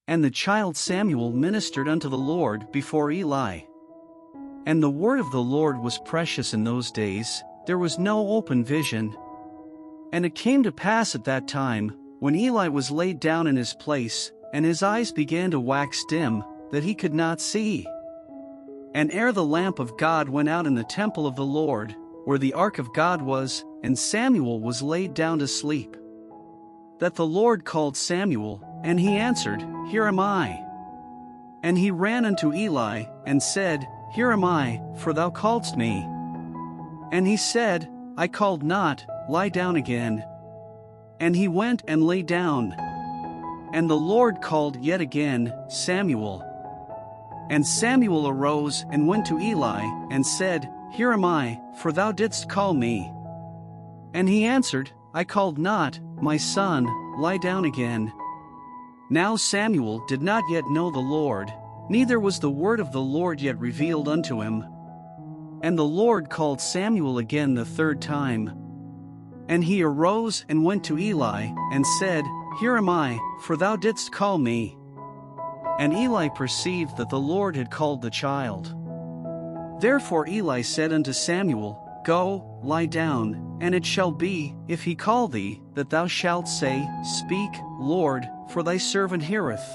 And the child Samuel ministered unto the Lord before Eli. And the word of the Lord was precious in those days, there was no open vision. And it came to pass at that time, when Eli was laid down in his place, and his eyes began to wax dim, that he could not see. And ere the lamp of God went out in the temple of the Lord, where the ark of God was, and Samuel was laid down to sleep, that the Lord called Samuel, and he answered, Here am I. And he ran unto Eli, and said, Here am I, for thou calledst me. And he said, I called not, lie down again. And he went and lay down. And the Lord called yet again, Samuel. And Samuel arose and went to Eli, and said, Here am I, for thou didst call me. And he answered, I called not, my son, lie down again. Now Samuel did not yet know the Lord, neither was the word of the Lord yet revealed unto him. And the Lord called Samuel again the third time. And he arose and went to Eli, and said, Here am I, for thou didst call me. And Eli perceived that the Lord had called the child. Therefore Eli said unto Samuel, Go, lie down, and it shall be, if he call thee, that thou shalt say, Speak, Lord, for thy servant heareth.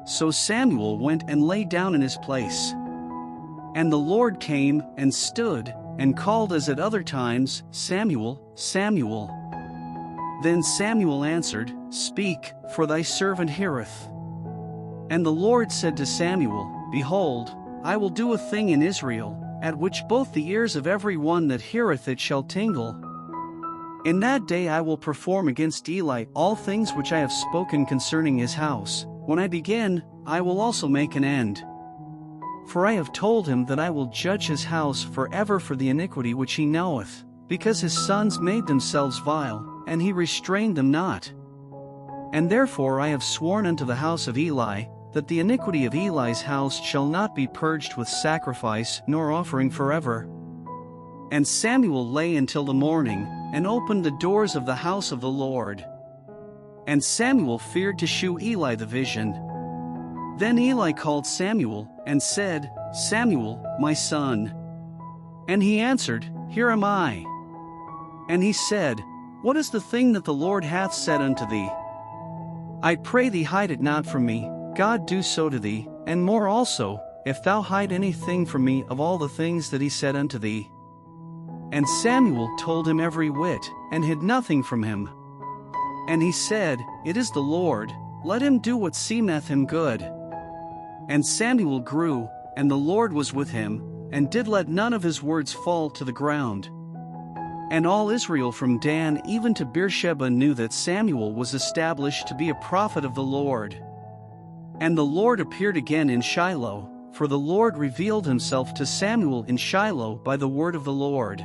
So Samuel went and lay down in his place. And the Lord came, and stood, and called as at other times, Samuel, Samuel. Then Samuel answered, Speak, for thy servant heareth. And the Lord said to Samuel, Behold, I will do a thing in Israel, at which both the ears of every one that heareth it shall tingle. In that day I will perform against Eli all things which I have spoken concerning his house. When I begin, I will also make an end. For I have told him that I will judge his house forever for the iniquity which he knoweth, because his sons made themselves vile, and he restrained them not. And therefore I have sworn unto the house of Eli, that the iniquity of Eli's house shall not be purged with sacrifice nor offering forever. And Samuel lay until the morning, and opened the doors of the house of the Lord. And Samuel feared to shew Eli the vision. Then Eli called Samuel, and said, Samuel, my son. And he answered, Here am I. And he said, What is the thing that the Lord hath said unto thee? I pray thee hide it not from me. God do so to thee, and more also, if thou hide anything from me of all the things that he said unto thee. And Samuel told him every whit, and hid nothing from him. And he said, It is the Lord, let him do what seemeth him good. And Samuel grew, and the Lord was with him, and did let none of his words fall to the ground. And all Israel from Dan even to Beersheba knew that Samuel was established to be a prophet of the Lord. And the Lord appeared again in Shiloh, for the Lord revealed himself to Samuel in Shiloh by the word of the Lord.